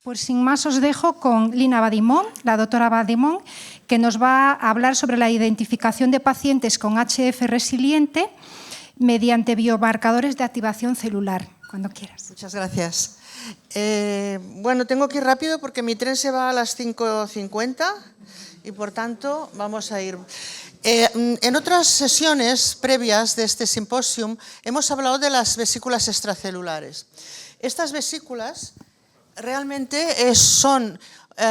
Pues sin más os dejo con Lina Badimón, la doctora Badimón, que nos va a hablar sobre la identificación de pacientes con HF resiliente mediante biomarcadores de activación celular. Cuando quieras. Muchas gracias. Bueno, tengo que ir rápido porque mi tren se va a las 5:50 y por tanto vamos a ir. En otras sesiones previas de este simposium hemos hablado de las vesículas extracelulares. Estas vesículas realmente son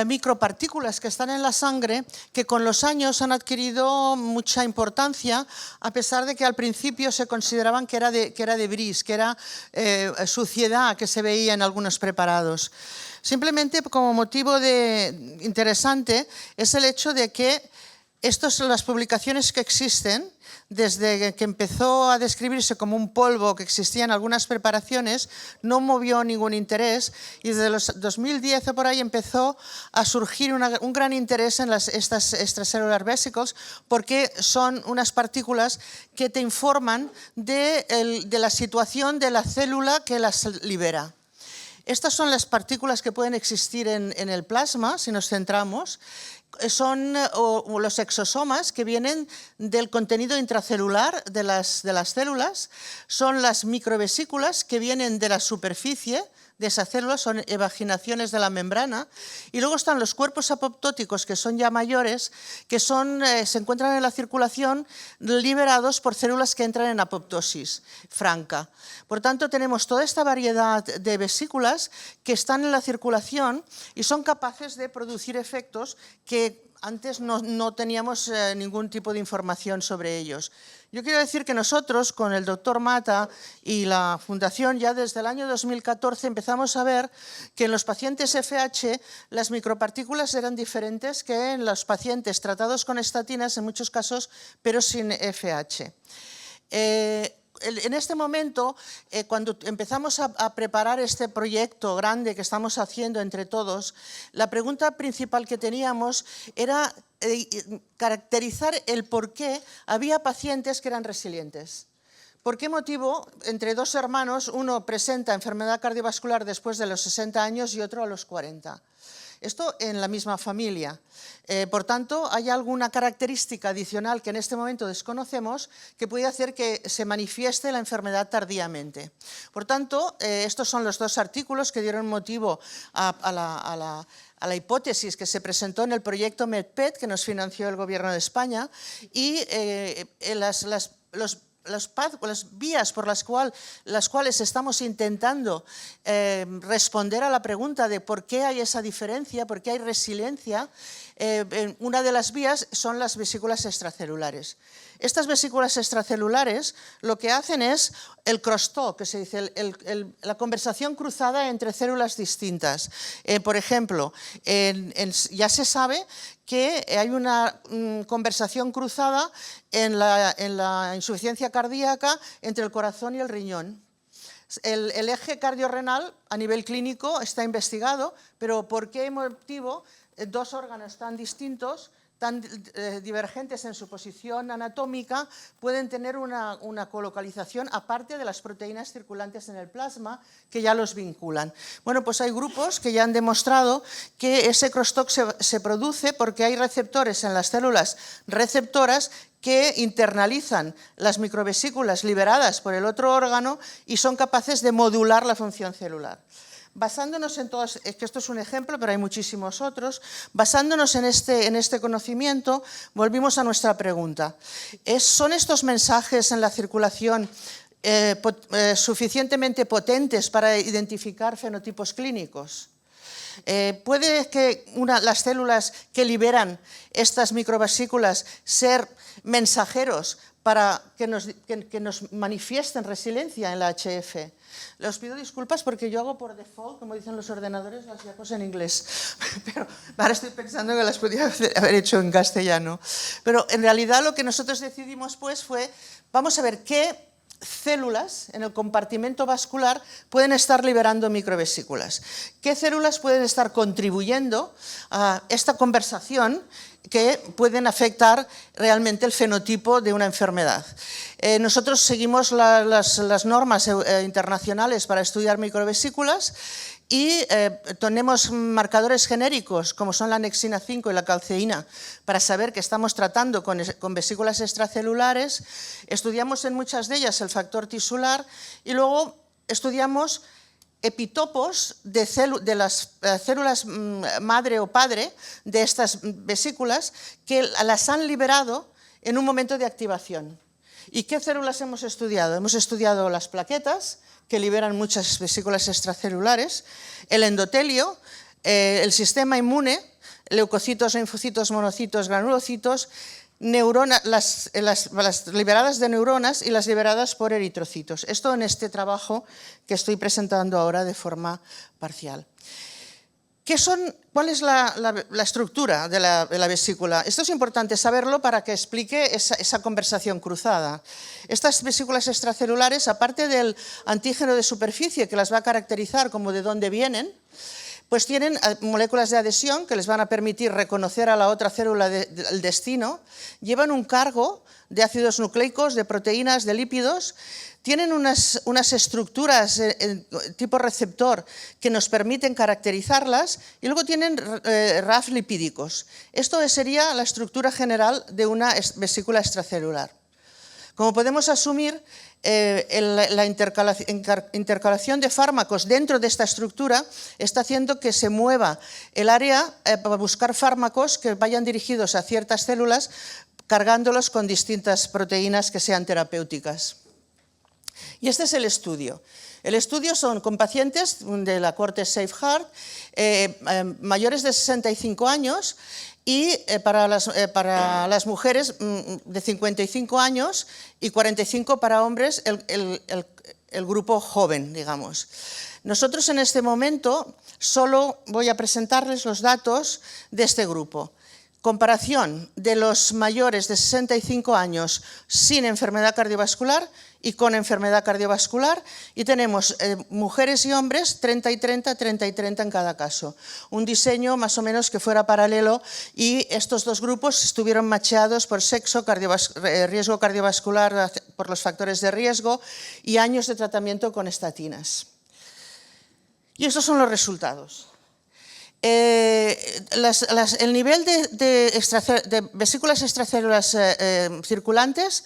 micropartículas que están en la sangre que con los años han adquirido mucha importancia, a pesar de que al principio se consideraban que era debris, que era suciedad que se veía en algunos preparados. Simplemente como motivo interesante es el hecho de que estas son las publicaciones que existen desde que empezó a describirse como un polvo que existía en algunas preparaciones, no movió ningún interés y desde los 2010 o por ahí empezó a surgir un gran interés en estas extracellular vesicles porque son unas partículas que te informan de la situación de la célula que las libera. Estas son las partículas que pueden existir en el plasma, si nos centramos. Son los exosomas que vienen del contenido intracelular de las células, son las microvesículas que vienen de la superficie de esa célula, son evaginaciones de la membrana, y luego están los cuerpos apoptóticos que son ya mayores, que se encuentran en la circulación liberados por células que entran en apoptosis franca. Por tanto, tenemos toda esta variedad de vesículas que están en la circulación y son capaces de producir efectos que antes no teníamos ningún tipo de información sobre ellos. Yo quiero decir que nosotros, con el doctor Mata y la Fundación, ya desde el año 2014 empezamos a ver que en los pacientes FH las micropartículas eran diferentes que en los pacientes tratados con estatinas, en muchos casos, pero sin FH. En este momento, cuando empezamos a preparar este proyecto grande que estamos haciendo entre todos, la pregunta principal que teníamos era caracterizar el por qué había pacientes que eran resilientes. ¿Por qué motivo entre dos hermanos uno presenta enfermedad cardiovascular después de los 60 años y otro a los 40? Esto en la misma familia. Por tanto, hay alguna característica adicional que en este momento desconocemos que puede hacer que se manifieste la enfermedad tardíamente. Por tanto, estos son los dos artículos que dieron motivo a la hipótesis que se presentó en el proyecto MedPet que nos financió el Gobierno de España y las vías por las cuales estamos intentando responder a la pregunta de por qué hay esa diferencia, por qué hay resiliencia. Una de las vías son las vesículas extracelulares. Estas vesículas extracelulares lo que hacen es el crosstalk, que se dice, la conversación cruzada entre células distintas. Por ejemplo, ya se sabe que hay una conversación cruzada en la insuficiencia cardíaca entre el corazón y el riñón. El eje cardiorrenal a nivel clínico está investigado, pero ¿por qué motivo dos órganos tan distintos, tan divergentes en su posición anatómica, pueden tener una colocalización aparte de las proteínas circulantes en el plasma que ya los vinculan? Bueno, pues hay grupos que ya han demostrado que ese crosstalk se produce porque hay receptores en las células receptoras que internalizan las microvesículas liberadas por el otro órgano y son capaces de modular la función celular. Basándonos en todos, es que esto es un ejemplo, pero hay muchísimos otros, basándonos en este conocimiento, volvimos a nuestra pregunta. ¿Son estos mensajes en la circulación suficientemente potentes para identificar fenotipos clínicos? ¿Puede que las células que liberan estas microvesículas ser mensajeros para que nos manifiesten resiliencia en la HF? Les pido disculpas porque yo hago por default, como dicen los ordenadores, las diapos en inglés. Pero ahora estoy pensando que las podría haber hecho en castellano. Pero en realidad lo que nosotros decidimos pues fue, vamos a ver qué células en el compartimento vascular pueden estar liberando microvesículas. ¿Qué células pueden estar contribuyendo a esta conversación que pueden afectar realmente el fenotipo de una enfermedad? Nosotros seguimos las normas internacionales para estudiar microvesículas y tenemos marcadores genéricos como son la anexina 5 y la calceína para saber que estamos tratando con vesículas extracelulares. Estudiamos en muchas de ellas el factor tisular y luego estudiamos epitopos de las células madre o padre de estas vesículas que las han liberado en un momento de activación. ¿Y qué células hemos estudiado? Hemos estudiado las plaquetas, que liberan muchas vesículas extracelulares, el endotelio, el sistema inmune, leucocitos, linfocitos, monocitos, granulocitos, las liberadas de neuronas y las liberadas por eritrocitos. Esto en este trabajo que estoy presentando ahora de forma parcial. ¿Cuál es la estructura de la vesícula? Esto es importante saberlo para que explique esa conversación cruzada. Estas vesículas extracelulares, aparte del antígeno de superficie que las va a caracterizar como de dónde vienen, pues tienen moléculas de adhesión que les van a permitir reconocer a la otra célula del destino, llevan un cargo de ácidos nucleicos, de proteínas, de lípidos, tienen unas estructuras tipo receptor que nos permiten caracterizarlas y luego tienen RAF lipídicos. Esto sería la estructura general de una vesícula extracelular. Como podemos asumir, la intercalación de fármacos dentro de esta estructura está haciendo que se mueva el área para buscar fármacos que vayan dirigidos a ciertas células, cargándolos con distintas proteínas que sean terapéuticas. Y este es el estudio. El estudio son con pacientes de la corte Safe Heart, mayores de 65 años, y para las mujeres de 55 años y 45 para hombres, el grupo joven, digamos. Nosotros en este momento solo voy a presentarles los datos de este grupo. Comparación de los mayores de 65 años sin enfermedad cardiovascular y con enfermedad cardiovascular, y tenemos mujeres y hombres 30 y 30, 30 y 30 en cada caso. Un diseño más o menos que fuera paralelo, y estos dos grupos estuvieron macheados por sexo, riesgo cardiovascular por los factores de riesgo y años de tratamiento con estatinas. Y estos son los resultados. El nivel de vesículas extracelulares circulantes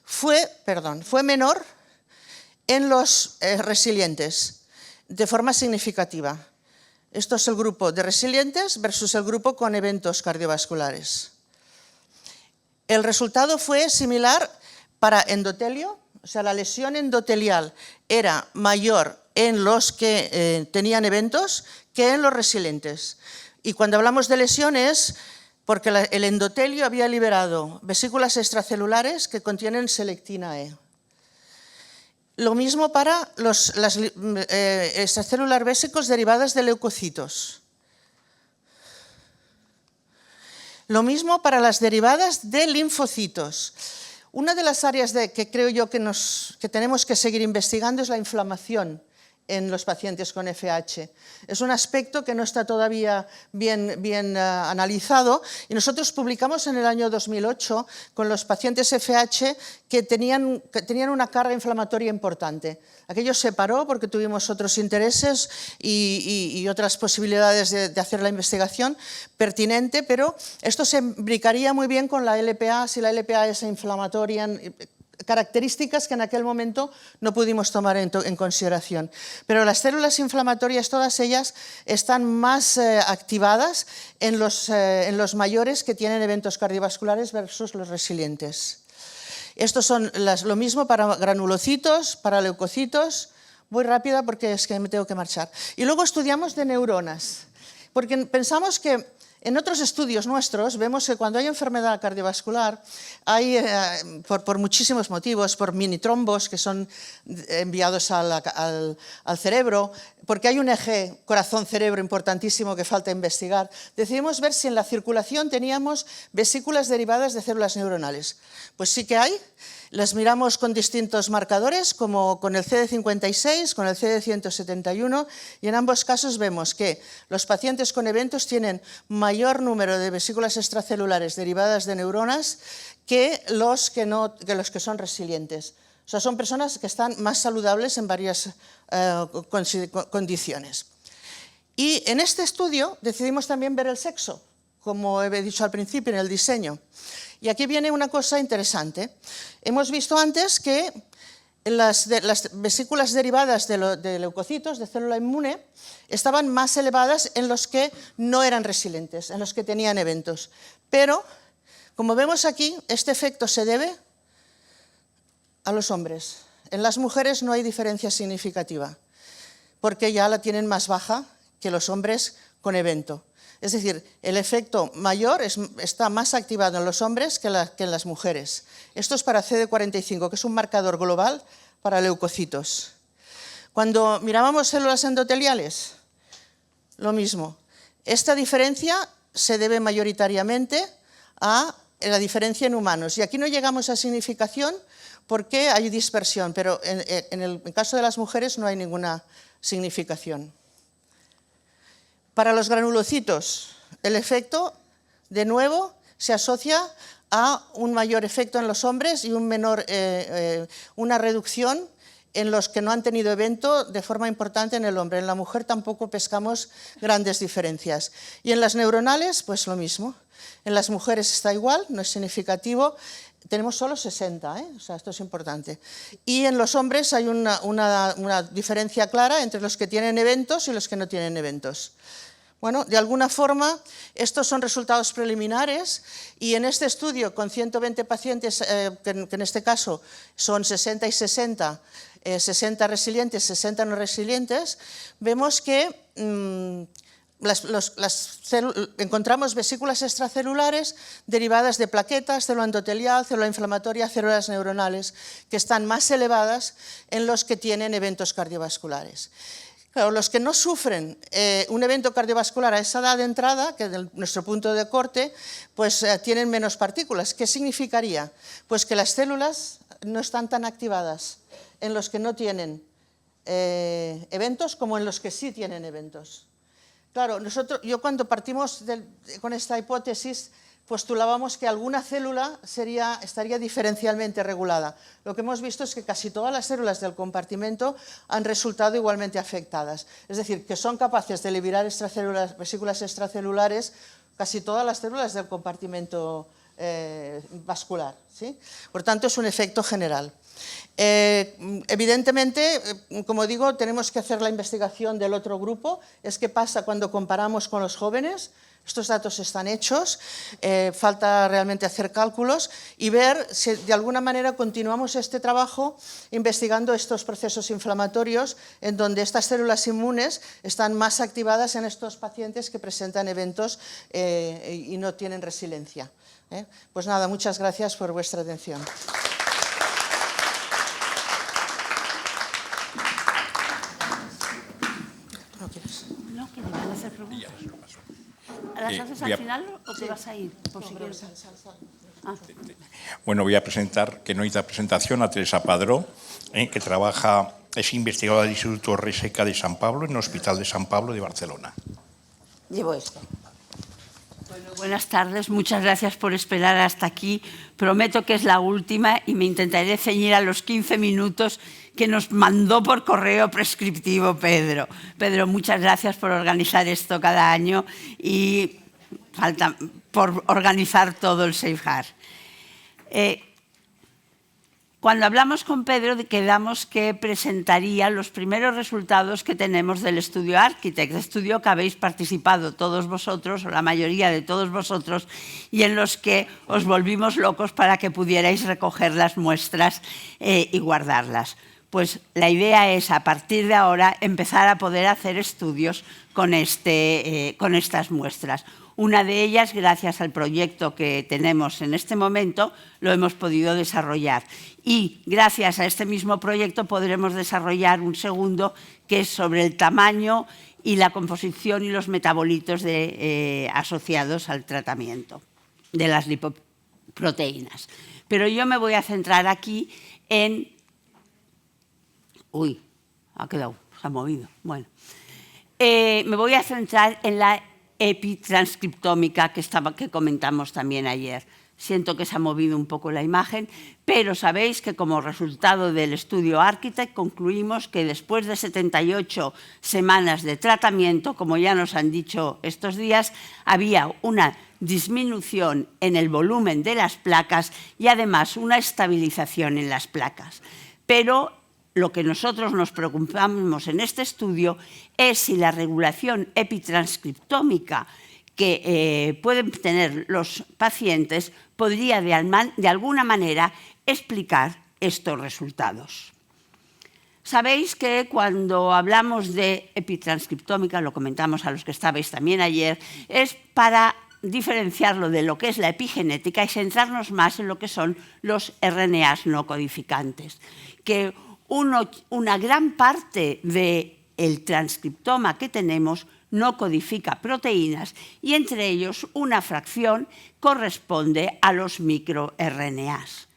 fue menor en los resilientes, de forma significativa. Esto es el grupo de resilientes versus el grupo con eventos cardiovasculares. El resultado fue similar para endotelio, o sea, la lesión endotelial era mayor en los que tenían eventos que en los resilientes. Y cuando hablamos de lesiones, porque el endotelio había liberado vesículas extracelulares que contienen selectina E. Lo mismo para las extracellular vesicles derivadas de leucocitos. Lo mismo para las derivadas de linfocitos. Una de las áreas que creo yo que tenemos que seguir investigando es la inflamación en los pacientes con FH. Es un aspecto que no está todavía bien analizado, y nosotros publicamos en el año 2008 con los pacientes FH que tenían una carga inflamatoria importante. Aquello se paró porque tuvimos otros intereses y otras posibilidades de hacer la investigación pertinente, pero esto se imbricaría muy bien con la LPA, si la LPA es inflamatoria, características que en aquel momento no pudimos tomar en consideración. Pero las células inflamatorias, todas ellas, están más activadas en los mayores que tienen eventos cardiovasculares versus los resilientes. Estos son lo mismo para granulocitos, para leucocitos. Voy rápida porque es que me tengo que marchar. Y luego estudiamos de neuronas, porque pensamos que en otros estudios nuestros vemos que cuando hay enfermedad cardiovascular hay, por muchísimos motivos, por minitrombos que son enviados al cerebro, porque hay un eje corazón-cerebro importantísimo que falta investigar, decidimos ver si en la circulación teníamos vesículas derivadas de células neuronales. Pues sí que hay. Las miramos con distintos marcadores, como con el CD56, con el CD171, y en ambos casos vemos que los pacientes con eventos tienen mayor número de vesículas extracelulares derivadas de neuronas que los que son resilientes. O sea, son personas que están más saludables en varias condiciones. Y en este estudio decidimos también ver el sexo, como he dicho al principio, en el diseño. Y aquí viene una cosa interesante. Hemos visto antes que las vesículas derivadas de leucocitos, de célula inmune, estaban más elevadas en los que no eran resilientes, en los que tenían eventos. Pero, como vemos aquí, este efecto se debe a los hombres. En las mujeres no hay diferencia significativa, porque ya la tienen más baja que los hombres con evento. Es decir, el efecto mayor está más activado en los hombres que en las mujeres. Esto es para CD45, que es un marcador global para leucocitos. Cuando mirábamos células endoteliales, lo mismo. Esta diferencia se debe mayoritariamente a la diferencia en humanos. Y aquí no llegamos a significación porque hay dispersión, pero en el caso de las mujeres no hay ninguna significación. Para los granulocitos, el efecto, de nuevo, se asocia a un mayor efecto en los hombres y una reducción en los que no han tenido evento de forma importante en el hombre. En la mujer tampoco pescamos grandes diferencias. Y en las neuronales, pues lo mismo. En las mujeres está igual, no es significativo. Tenemos solo 60, o sea, esto es importante. Y en los hombres hay una diferencia clara entre los que tienen eventos y los que no tienen eventos. Bueno, de alguna forma, estos son resultados preliminares y en este estudio con 120 pacientes, que en este caso son 60 y 60, 60 resilientes, 60 no resilientes, vemos que encontramos vesículas extracelulares derivadas de plaquetas, célula endotelial, célula inflamatoria, células neuronales, que están más elevadas en los que tienen eventos cardiovasculares. Claro, los que no sufren un evento cardiovascular a esa edad de entrada, que de nuestro punto de corte, pues tienen menos partículas. ¿Qué significaría? Pues que las células no están tan activadas en los que no tienen eventos como en los que sí tienen eventos. Claro, yo cuando partimos con esta hipótesis postulábamos que alguna célula estaría diferencialmente regulada. Lo que hemos visto es que casi todas las células del compartimento han resultado igualmente afectadas. Es decir, que son capaces de liberar vesículas extracelulares casi todas las células del compartimento vascular, ¿sí? Por tanto, es un efecto general. Evidentemente, como digo, tenemos que hacer la investigación del otro grupo. Es qué pasa cuando comparamos con los jóvenes. Estos datos están hechos, falta realmente hacer cálculos y ver si de alguna manera continuamos este trabajo investigando estos procesos inflamatorios en donde estas células inmunes están más activadas en estos pacientes que presentan eventos y no tienen resiliencia. Pues nada, muchas gracias por vuestra atención. ¿No quieres? No, que me van a hacer preguntas. ¿Las haces al final o te vas a ir? Por si quieres. Bueno, voy a presentar, que no hice la presentación, a Teresa Padró, que es investigadora del Instituto Reseca de San Pablo, en el Hospital de San Pablo de Barcelona. Llevo esto. Bueno, buenas tardes, muchas gracias por esperar hasta aquí. Prometo que es la última y me intentaré ceñir a los 15 minutos que nos mandó por correo prescriptivo Pedro. Pedro, muchas gracias por organizar esto cada año y por organizar todo el SafeHeart. Cuando hablamos con Pedro, quedamos que presentaría los primeros resultados que tenemos del estudio Architect, estudio que habéis participado todos vosotros, o la mayoría de todos vosotros, y en los que os volvimos locos para que pudierais recoger las muestras y guardarlas. Pues la idea es, a partir de ahora, empezar a poder hacer estudios con estas muestras. Una de ellas, gracias al proyecto que tenemos en este momento, lo hemos podido desarrollar. Y gracias a este mismo proyecto podremos desarrollar un segundo que es sobre el tamaño y la composición y los metabolitos asociados al tratamiento de las lipoproteínas. Pero yo me voy a centrar aquí en... Uy, se ha movido. Bueno, me voy a centrar en la epitranscriptómica que comentamos también ayer. Siento que se ha movido un poco la imagen, pero sabéis que como resultado del estudio Architect concluimos que después de 78 semanas de tratamiento, como ya nos han dicho estos días, había una disminución en el volumen de las placas y además una estabilización en las placas. Pero lo que nosotros nos preocupamos en este estudio es si la regulación epitranscriptómica que pueden tener los pacientes podría de alguna manera explicar estos resultados. Sabéis que cuando hablamos de epitranscriptómica, lo comentamos a los que estabais también ayer, es para diferenciarlo de lo que es la epigenética y centrarnos más en lo que son los RNAs no codificantes, que una gran parte del transcriptoma que tenemos no codifica proteínas y entre ellos una fracción corresponde a los microRNAs.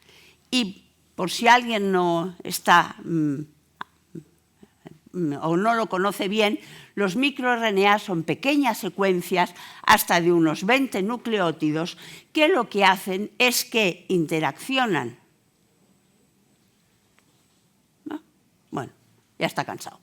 Y por si alguien no está o no lo conoce bien, los microRNAs son pequeñas secuencias hasta de unos 20 nucleótidos que lo que hacen es que interaccionan. ¿No? Bueno, ya está cansado.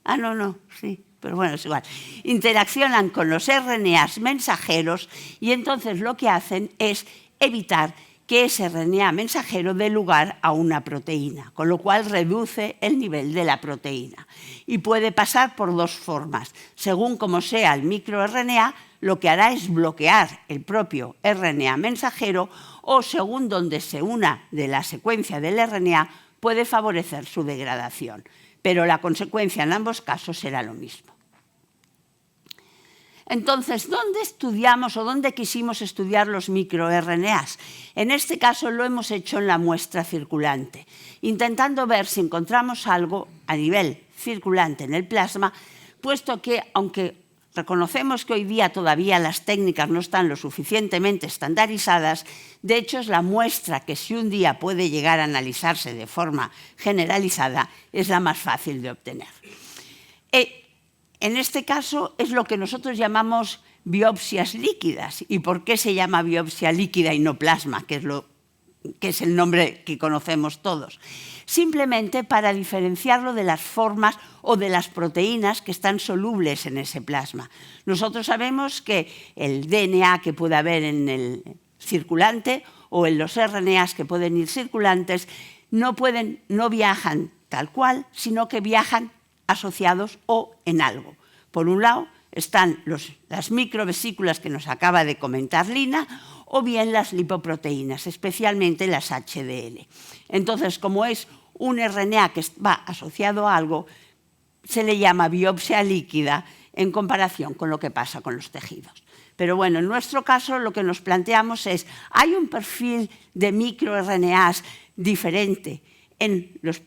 No, sí, pero bueno, es igual. Interaccionan con los RNAs mensajeros y entonces lo que hacen es evitar que ese RNA mensajero dé lugar a una proteína, con lo cual reduce el nivel de la proteína. Y puede pasar por dos formas. Según como sea el microRNA, lo que hará es bloquear el propio RNA mensajero o según donde se una de la secuencia del RNA, puede favorecer su degradación. Pero la consecuencia en ambos casos será lo mismo. Entonces, ¿dónde estudiamos o dónde quisimos estudiar los microRNAs? En este caso lo hemos hecho en la muestra circulante, intentando ver si encontramos algo a nivel circulante en el plasma, puesto que, aunque reconocemos que hoy día todavía las técnicas no están lo suficientemente estandarizadas, de hecho es la muestra que si un día puede llegar a analizarse de forma generalizada, es la más fácil de obtener. En este caso es lo que nosotros llamamos biopsias líquidas. ¿Y por qué se llama biopsia líquida y no plasma, que es el nombre que conocemos todos? Simplemente para diferenciarlo de las formas o de las proteínas que están solubles en ese plasma. Nosotros sabemos que el DNA que puede haber en el circulante o en los RNAs que pueden ir circulantes no viajan tal cual, sino que viajan asociados o en algo. Por un lado están las microvesículas que nos acaba de comentar Lina, o bien las lipoproteínas, especialmente las HDL. Entonces, como es un RNA que va asociado a algo, se le llama biopsia líquida en comparación con lo que pasa con los tejidos. Pero bueno, en nuestro caso lo que nos planteamos es, ¿hay un perfil de microRNAs diferente en los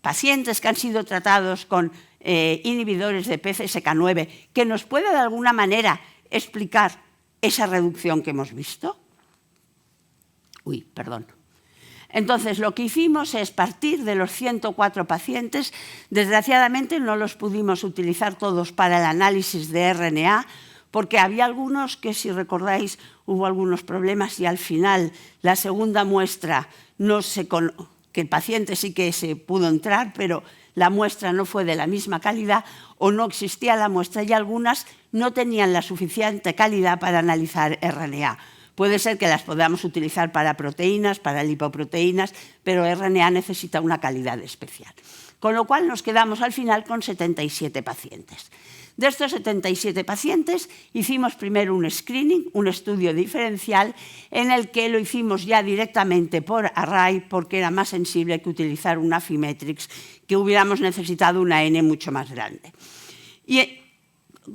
pacientes que han sido tratados con inhibidores de PCSK9 que nos puede de alguna manera explicar esa reducción que hemos visto? Entonces, lo que hicimos es partir de los 104 pacientes. Desgraciadamente no los pudimos utilizar todos para el análisis de RNA, porque había algunos que, si recordáis, hubo algunos problemas y al final la segunda muestra que el paciente sí que se pudo entrar, pero la muestra no fue de la misma calidad o no existía la muestra y algunas no tenían la suficiente calidad para analizar RNA. Puede ser que las podamos utilizar para proteínas, para lipoproteínas, pero RNA necesita una calidad especial. Con lo cual nos quedamos al final con 77 pacientes. De estos 77 pacientes hicimos primero un screening, un estudio diferencial, en el que lo hicimos ya directamente por array, porque era más sensible que utilizar una Affymetrix, que hubiéramos necesitado una N mucho más grande. Y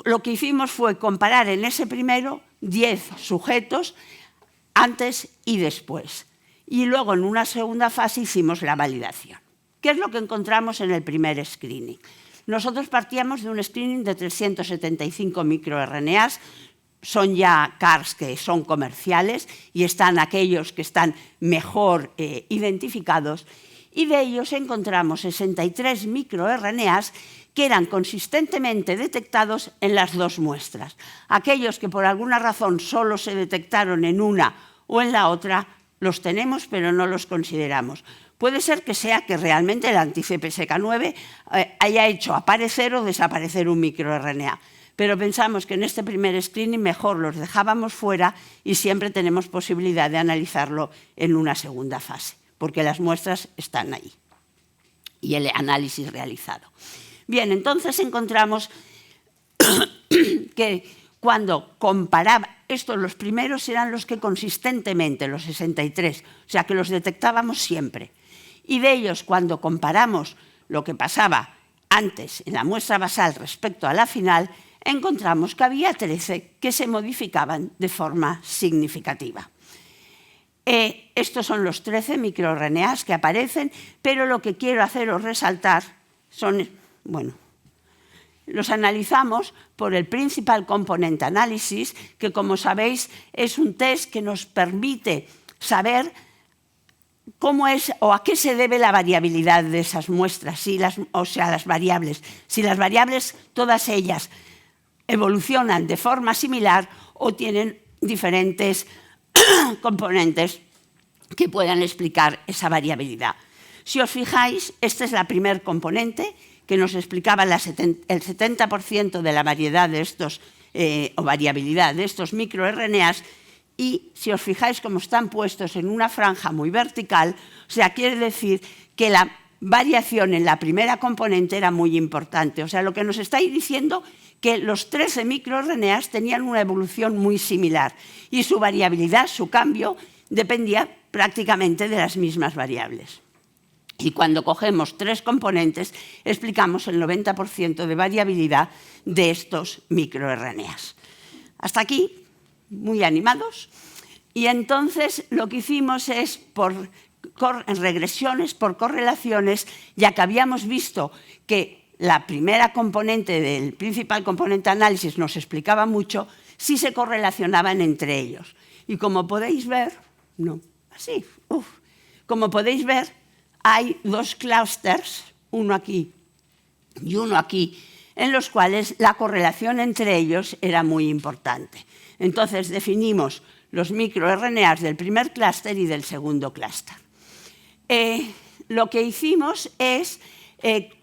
lo que hicimos fue comparar en ese primero 10 sujetos antes y después. Y luego en una segunda fase hicimos la validación. ¿Qué es lo que encontramos en el primer screening? Nosotros partíamos de un screening de 375 microRNAs, son ya CARs que son comerciales y están aquellos que están mejor identificados. y de ellos encontramos 63 microRNAs que eran consistentemente detectados en las dos muestras. Aquellos que por alguna razón solo se detectaron en una o en la otra, los tenemos pero no los consideramos. Puede ser que sea que realmente el anti-CPSK9 haya hecho aparecer o desaparecer un microRNA, pero pensamos que en este primer screening mejor los dejábamos fuera y siempre tenemos posibilidad de analizarlo en una segunda fase, porque las muestras están ahí y el análisis realizado. Bien, entonces encontramos que cuando comparaba, estos los primeros eran los que consistentemente, los 63, o sea que los detectábamos siempre. Y de ellos, cuando comparamos lo que pasaba antes en la muestra basal respecto a la final, encontramos que había 13 que se modificaban de forma significativa. Estos son los 13 microRNAs que aparecen, pero lo que quiero haceros resaltar son, bueno, los analizamos por el Principal Component Analysis, que como sabéis es un test que nos permite saber cómo es o a qué se debe la variabilidad de esas muestras, o sea, las variables. Si las variables, todas ellas, evolucionan de forma similar o tienen diferentes componentes que puedan explicar esa variabilidad. Si os fijáis, esta es la primer componente que nos explicaba el 70% de la variedad de estos, o variabilidad de estos microRNAs, y si os fijáis cómo están puestos en una franja muy vertical, o sea, quiere decir que la variación en la primera componente era muy importante. O sea, lo que nos está diciendo que los 13 microRNAs tenían una evolución muy similar y su variabilidad, su cambio, dependía prácticamente de las mismas variables. Y cuando cogemos 3 componentes, explicamos el 90% de variabilidad de estos microRNAs. Hasta aquí, muy animados. Y entonces lo que hicimos es, en regresiones, por correlaciones, ya que habíamos visto que la primera componente del Principal Component Analysis nos explicaba mucho, si se correlacionaban entre ellos. Y como podéis ver, como podéis ver, hay 2 clústeres, uno aquí y uno aquí, en los cuales la correlación entre ellos era muy importante. Entonces definimos los microRNAs del primer clúster y del segundo clúster. Lo que hicimos es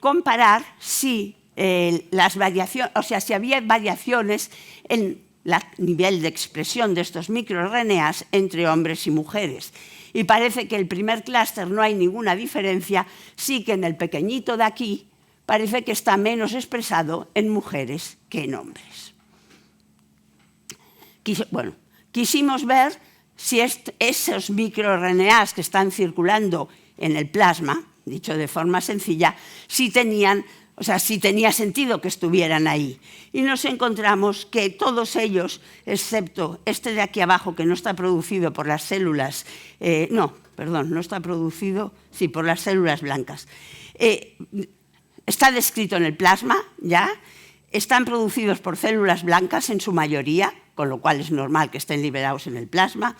comparar si si había variaciones en el nivel de expresión de estos microRNAs entre hombres y mujeres. Y parece que el primer clúster no hay ninguna diferencia, sí que en el pequeñito de aquí parece que está menos expresado en mujeres que en hombres. Bueno, quisimos ver si esos microRNAs que están circulando en el plasma, dicho de forma sencilla, si tenía sentido que estuvieran ahí. Y nos encontramos que todos ellos, excepto este de aquí abajo, que no está producido por las células, no está producido, sí, por las células blancas. Está descrito en el plasma, ya, están producidos por células blancas en su mayoría, con lo cual es normal que estén liberados en el plasma.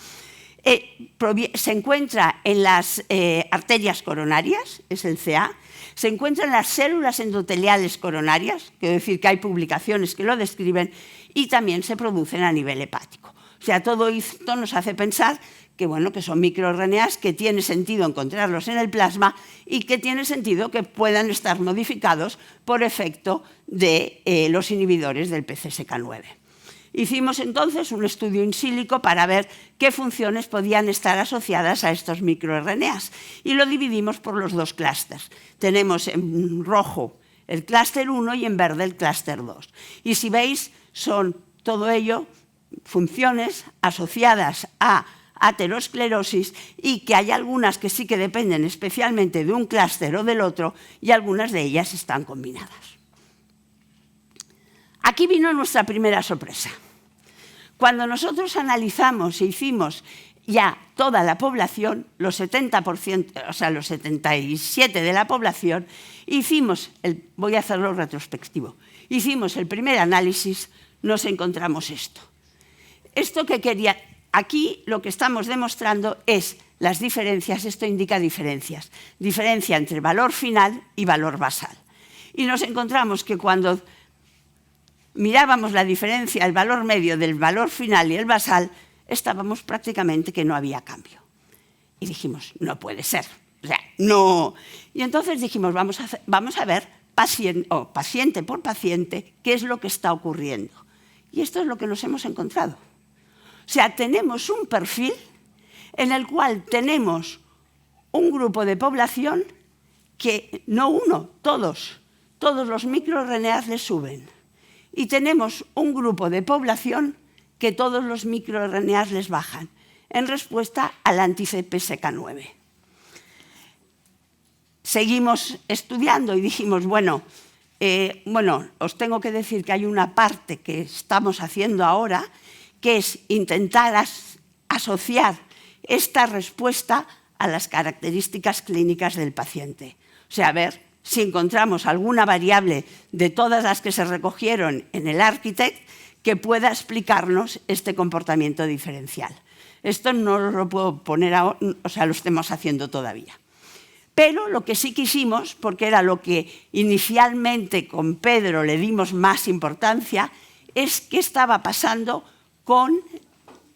Se encuentra en las arterias coronarias, es el CA, se encuentra en las células endoteliales coronarias, quiero decir que hay publicaciones que lo describen, y también se producen a nivel hepático. O sea, todo esto nos hace pensar que, bueno, que son microRNAs que tiene sentido encontrarlos en el plasma y que tiene sentido que puedan estar modificados por efecto de los inhibidores del PCSK9. Hicimos entonces un estudio in silico para ver qué funciones podían estar asociadas a estos microRNAs y lo dividimos por los 2 clústeres. Tenemos en rojo el clúster 1 y en verde el clúster 2. Y si veis, son todo ello funciones asociadas a aterosclerosis y que hay algunas que sí que dependen especialmente de un clúster o del otro y algunas de ellas están combinadas. Aquí vino nuestra primera sorpresa. Cuando nosotros analizamos e hicimos ya toda la población, los 70%, o sea, los 77% de la población, voy a hacerlo retrospectivo, hicimos el primer análisis, nos encontramos esto. Aquí lo que estamos demostrando es las diferencias, esto indica diferencias. Diferencia entre valor final y valor basal. Y nos encontramos que cuando mirábamos la diferencia, el valor medio del valor final y el basal, estábamos prácticamente que no había cambio. Y dijimos, no puede ser. O sea, no. Y entonces dijimos, vamos a ver paciente por paciente qué es lo que está ocurriendo. Y esto es lo que nos hemos encontrado. O sea, tenemos un perfil en el cual tenemos un grupo de población que, no uno, todos los microRNAs les suben. Y tenemos un grupo de población que todos los microRNAs les bajan, en respuesta al anti-PSK9. Seguimos estudiando y dijimos, bueno, os tengo que decir que hay una parte que estamos haciendo ahora, que es intentar asociar esta respuesta a las características clínicas del paciente. O sea, a ver si encontramos alguna variable de todas las que se recogieron en el Architect que pueda explicarnos este comportamiento diferencial. Esto no lo puedo poner ahora, o sea, lo estamos haciendo todavía. Pero lo que sí quisimos, porque era lo que inicialmente con Pedro le dimos más importancia, es qué estaba pasando con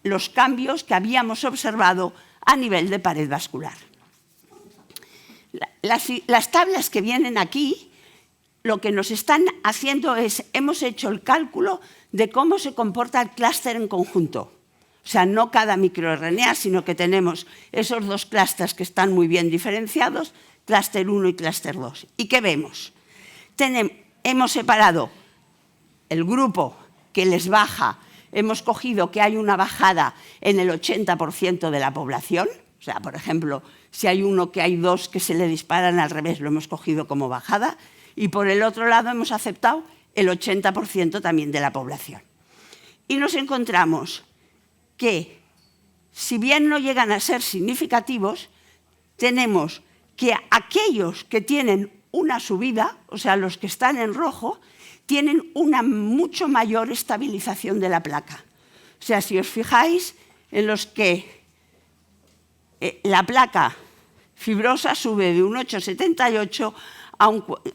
los cambios que habíamos observado a nivel de pared vascular. Las tablas que vienen aquí, lo que nos están haciendo es, hemos hecho el cálculo de cómo se comporta el clúster en conjunto. O sea, no cada microRNA, sino que tenemos esos dos clústeres que están muy bien diferenciados, clúster 1 y clúster 2. ¿Y qué vemos? Hemos separado el grupo que les baja, hemos cogido que hay una bajada en el 80% de la población. O sea, por ejemplo, si hay uno que hay dos que se le disparan al revés, lo hemos cogido como bajada. Y por el otro lado hemos aceptado el 80% también de la población. Y nos encontramos que, si bien no llegan a ser significativos, tenemos que aquellos que tienen una subida, o sea, los que están en rojo, tienen una mucho mayor estabilización de la placa. O sea, si os fijáis, en los que la placa fibrosa sube de un 8,78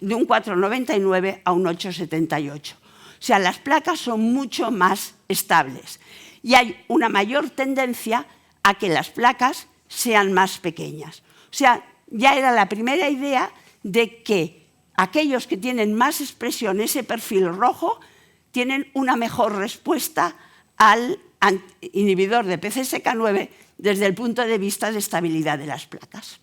de un 4,99 a un 8,78. O sea, las placas son mucho más estables. Y hay una mayor tendencia a que las placas sean más pequeñas. O sea, ya era la primera idea de que aquellos que tienen más expresión, ese perfil rojo, tienen una mejor respuesta al inhibidor de PCSK9 desde el punto de vista de estabilidad de las placas.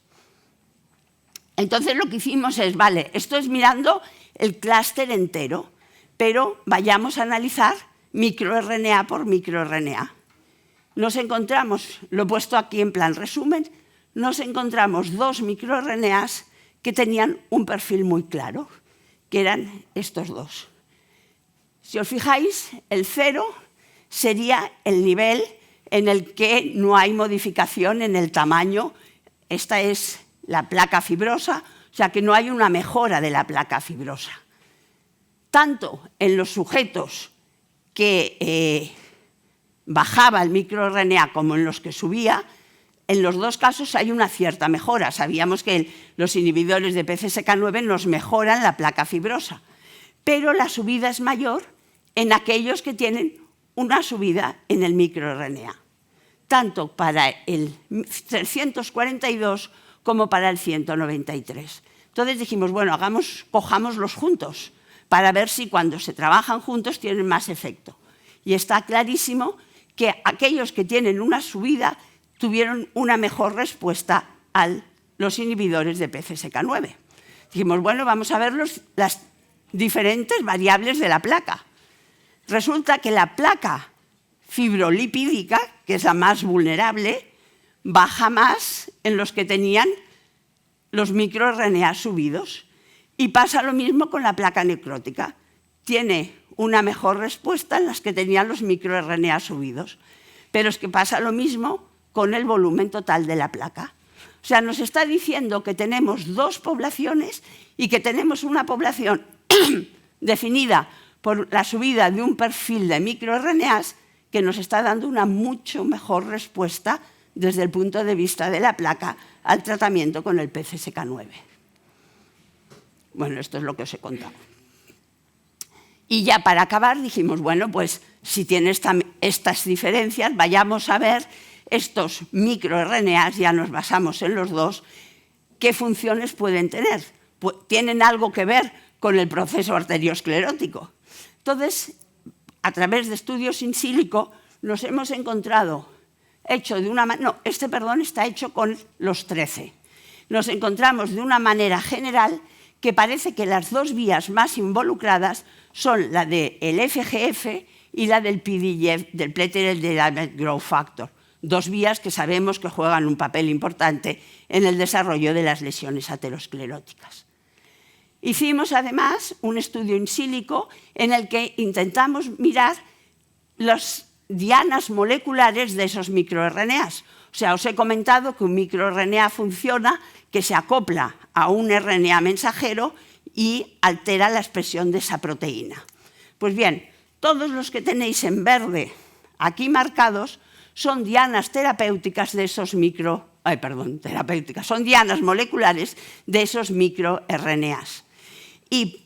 Entonces lo que hicimos es, vale, esto es mirando el clúster entero, pero vayamos a analizar microRNA por microRNA. Nos encontramos, lo he puesto aquí en plan resumen, nos encontramos dos microRNAs que tenían un perfil muy claro, que eran estos dos. Si os fijáis, el 0 sería el nivel en el que no hay modificación en el tamaño. Esta es la placa fibrosa, o sea que no hay una mejora de la placa fibrosa. Tanto en los sujetos que bajaba el microRNA como en los que subía, en los dos casos hay una cierta mejora. Sabíamos que los inhibidores de PCSK9 nos mejoran la placa fibrosa, pero la subida es mayor en aquellos que tienen una subida en el microRNA, tanto para el 342 como para el 193. Entonces dijimos, bueno, cojámoslos juntos para ver si cuando se trabajan juntos tienen más efecto. Y está clarísimo que aquellos que tienen una subida tuvieron una mejor respuesta a los inhibidores de PCSK9. Dijimos, bueno, vamos a ver las diferentes variables de la placa. Resulta que la placa fibrolipídica, que es la más vulnerable, baja más en los que tenían los microRNA subidos. Y pasa lo mismo con la placa necrótica. Tiene una mejor respuesta en las que tenían los microRNA subidos. Pero es que pasa lo mismo con el volumen total de la placa. O sea, nos está diciendo que tenemos dos poblaciones y que tenemos una población definida por la subida de un perfil de microRNAs que nos está dando una mucho mejor respuesta desde el punto de vista de la placa al tratamiento con el PCSK9. Bueno, esto es lo que os he contado. Y ya para acabar dijimos, bueno, pues si tiene estas diferencias, vayamos a ver estos microRNAs, ya nos basamos en los dos, qué funciones pueden tener. Tienen algo que ver con el proceso arteriosclerótico. Entonces, a través de estudios in silico, nos hemos encontrado hecho de una manera... No, está hecho con los 13. Nos encontramos de una manera general que parece que las dos vías más involucradas son la del FGF y la del PDGF, del Platelet Derived Growth Factor. Dos vías que sabemos que juegan un papel importante en el desarrollo de las lesiones ateroscleróticas. Hicimos además un estudio in silico en el que intentamos mirar las dianas moleculares de esos microRNAs. O sea, os he comentado que un microRNA funciona, que se acopla a un RNA mensajero y altera la expresión de esa proteína. Pues bien, todos los que tenéis en verde aquí marcados son dianas terapéuticas de esos son dianas moleculares de esos microRNAs. Y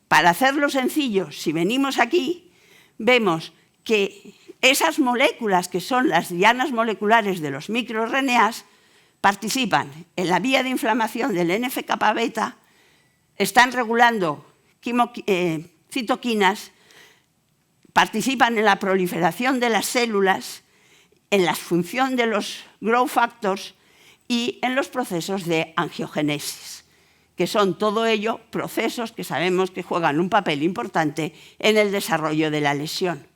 para hacerlo sencillo, si venimos aquí, vemos que esas moléculas que son las dianas moleculares de los microRNAs participan en la vía de inflamación del NF-kappa-beta, están regulando citoquinas, participan en la proliferación de las células, en la función de los growth factors y en los procesos de angiogénesis, que son todo ello procesos que sabemos que juegan un papel importante en el desarrollo de la lesión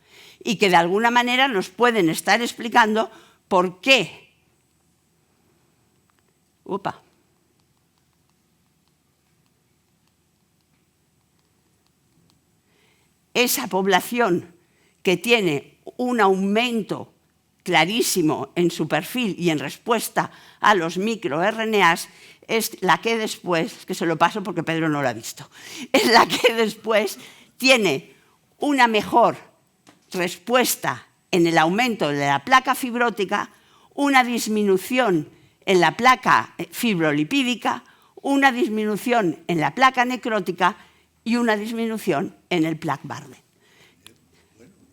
y que de alguna manera nos pueden estar explicando por qué esa población que tiene un aumento clarísimo en su perfil y en respuesta a los microRNAs es la que después, que se lo paso porque Pedro no lo ha visto, es la que después tiene una mejor respuesta en el aumento de la placa fibrótica, una disminución en la placa fibrolipídica, una disminución en la placa necrótica y una disminución en el plaque Bardet.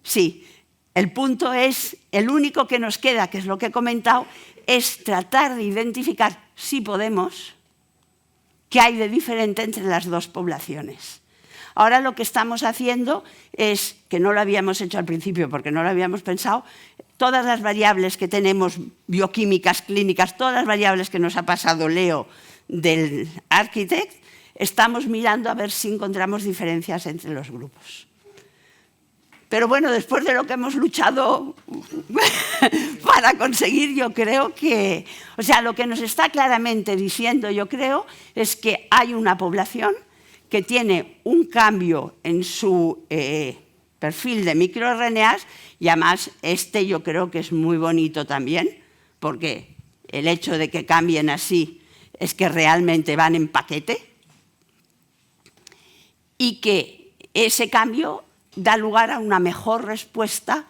Sí, el punto es, el único que nos queda, que es lo que he comentado, es tratar de identificar, si podemos, qué hay de diferente entre las dos poblaciones. Ahora lo que estamos haciendo es, que no lo habíamos hecho al principio porque no lo habíamos pensado, todas las variables que tenemos, bioquímicas, clínicas, todas las variables que nos ha pasado Leo del Architect, estamos mirando a ver si encontramos diferencias entre los grupos. Pero bueno, después de lo que hemos luchado para conseguir, yo creo que... O sea, lo que nos está claramente diciendo, yo creo, es que hay una población que tiene un cambio en su perfil de microRNAs y además yo creo que es muy bonito también, porque el hecho de que cambien así es que realmente van en paquete y que ese cambio da lugar a una mejor respuesta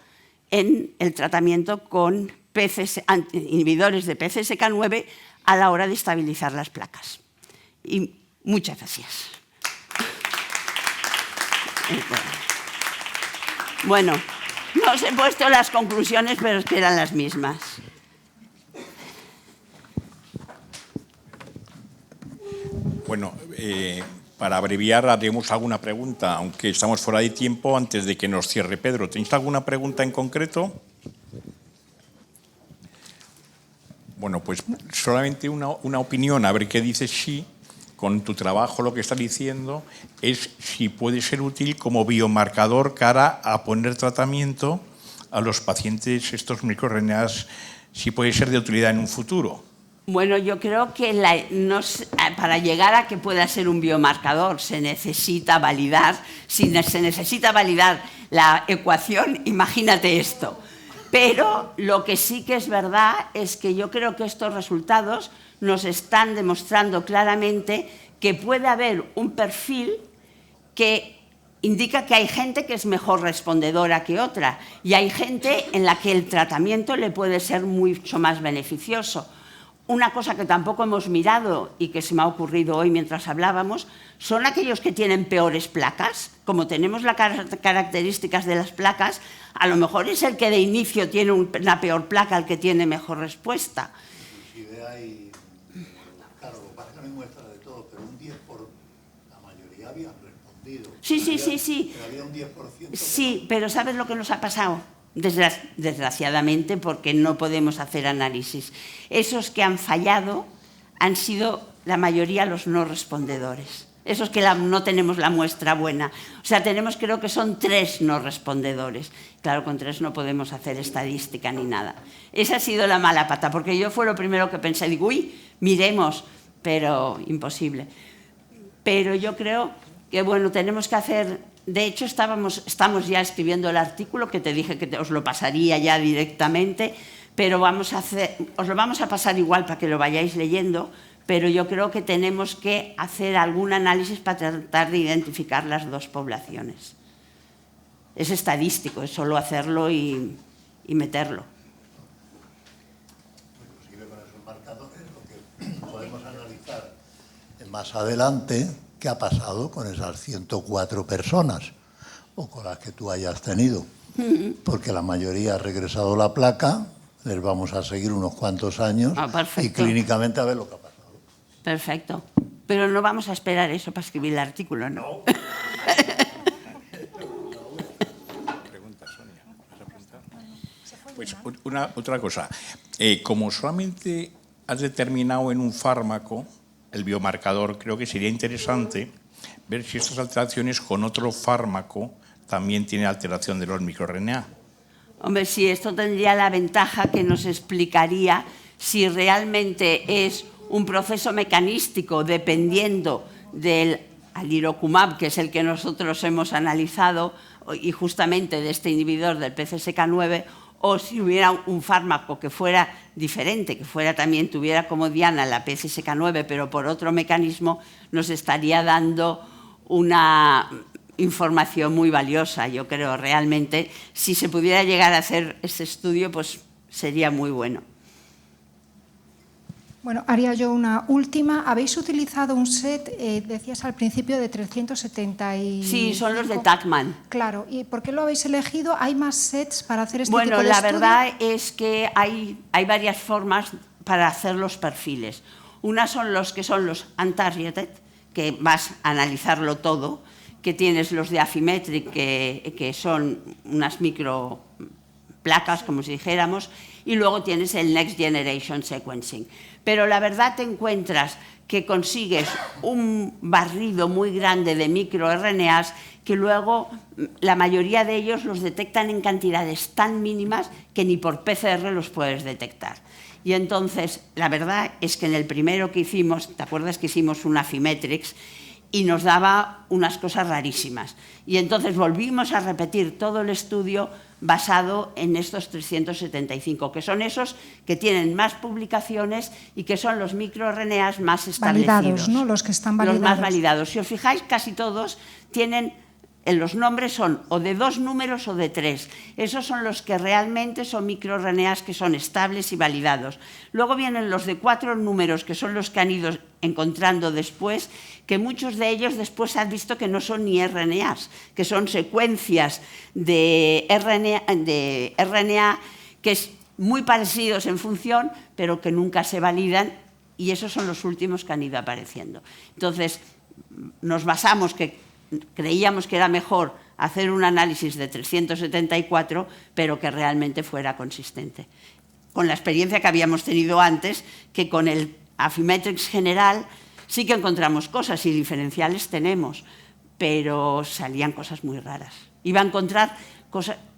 en el tratamiento con inhibidores de PCSK9 a la hora de estabilizar las placas. Y muchas gracias. Bueno, no os he puesto las conclusiones, pero es que eran las mismas. Bueno, para abreviar, haremos alguna pregunta, aunque estamos fuera de tiempo, antes de que nos cierre Pedro. ¿Tenéis alguna pregunta en concreto? Bueno, pues solamente una opinión, a ver qué dices sí, con tu trabajo lo que estás diciendo, es si puede ser útil como biomarcador cara a poner tratamiento a los pacientes, estos microRNAs, si puede ser de utilidad en un futuro. Bueno, yo creo que para llegar a que pueda ser un biomarcador se necesita validar, si se necesita validar la ecuación, imagínate esto. Pero lo que sí que es verdad es que yo creo que estos resultados nos están demostrando claramente que puede haber un perfil que indica que hay gente que es mejor respondedora que otra y hay gente en la que el tratamiento le puede ser mucho más beneficioso. Una cosa que tampoco hemos mirado y que se me ha ocurrido hoy mientras hablábamos son aquellos que tienen peores placas. Como tenemos las características de las placas, a lo mejor es el que de inicio tiene una peor placa el que tiene mejor respuesta. Inclusive hay, claro, lo que pasa es que no hay muestra de todo, pero un 10%, la mayoría habían respondido. Sí. Pero había un 10%. Sí, pero ¿sabes lo que nos ha pasado? Desgraciadamente, porque no podemos hacer análisis. Esos que han fallado han sido la mayoría los no respondedores. Esos que no tenemos la muestra buena. O sea, creo que son 3 no respondedores. Claro, con 3 no podemos hacer estadística ni nada. Esa ha sido la mala pata, porque yo fue lo primero que pensé. Digo, uy, miremos, pero imposible. Pero yo creo que, bueno, tenemos que hacer... De hecho, estamos ya escribiendo el artículo, que te dije que os lo pasaría ya directamente, pero os lo vamos a pasar igual para que lo vayáis leyendo, pero yo creo que tenemos que hacer algún análisis para tratar de identificar las 2 poblaciones. Es estadístico, es solo hacerlo y meterlo. Inclusive con esos marcadores, lo que podemos analizar más adelante, qué ha pasado con esas 104 personas o con las que tú hayas tenido. Porque la mayoría ha regresado la placa, les vamos a seguir unos cuantos años y clínicamente a ver lo que ha pasado. Perfecto. Pero no vamos a esperar eso para escribir el artículo, ¿no? Pregunta, Sonia. ¿Vas a preguntar? Pues otra cosa. Como solamente has determinado en un fármaco el biomarcador, creo que sería interesante ver si estas alteraciones con otro fármaco también tienen alteración de los microRNA. Hombre, sí, esto tendría la ventaja que nos explicaría si realmente es un proceso mecanístico dependiendo del alirocumab, que es el que nosotros hemos analizado, y justamente de este inhibidor del PCSK9, o si hubiera un fármaco que fuera diferente, que tuviera como diana la PCSK9, pero por otro mecanismo, nos estaría dando una información muy valiosa. Yo creo realmente, si se pudiera llegar a hacer este estudio, pues sería muy bueno. Bueno, haría yo una última. Habéis utilizado un set, decías al principio, de 375. Sí, son los de Tachman. Claro, ¿y por qué lo habéis elegido? ¿Hay más sets para hacer este tipo de estudio? Bueno, la verdad es que hay varias formas para hacer los perfiles. Una son los untargeted, que vas a analizarlo todo, que tienes los de Affymetrix, que son unas microplacas, como si dijéramos, y luego tienes el Next Generation Sequencing. Pero la verdad te encuentras que consigues un barrido muy grande de microRNAs que luego la mayoría de ellos los detectan en cantidades tan mínimas que ni por PCR los puedes detectar. Y entonces, la verdad es que en el primero que hicimos, ¿te acuerdas que hicimos un Affymetrix? Y nos daba unas cosas rarísimas. Y entonces volvimos a repetir todo el estudio basado en estos 375, que son esos que tienen más publicaciones y que son los microRNAs más establecidos. Validados, ¿no? Los que están validados. Los más validados. Si os fijáis, casi todos tienen... Los nombres son o de 2 números o de 3. Esos son los que realmente son microRNAs que son estables y validados. Luego vienen los de 4 números, que son los que han ido encontrando después, que muchos de ellos después han visto que no son ni RNAs, que son secuencias de RNA que es muy parecidos en función, pero que nunca se validan, y esos son los últimos que han ido apareciendo. Entonces, nos basamos creíamos que era mejor hacer un análisis de 374, pero que realmente fuera consistente. Con la experiencia que habíamos tenido antes, que con el Affymetrix general sí que encontramos cosas y diferenciales tenemos, pero salían cosas muy raras. Iba a encontrar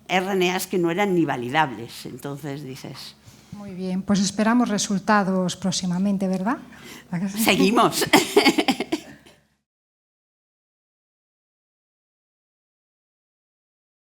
RNAs que no eran ni validables, entonces dices... Muy bien, pues esperamos resultados próximamente, ¿verdad? Seguimos.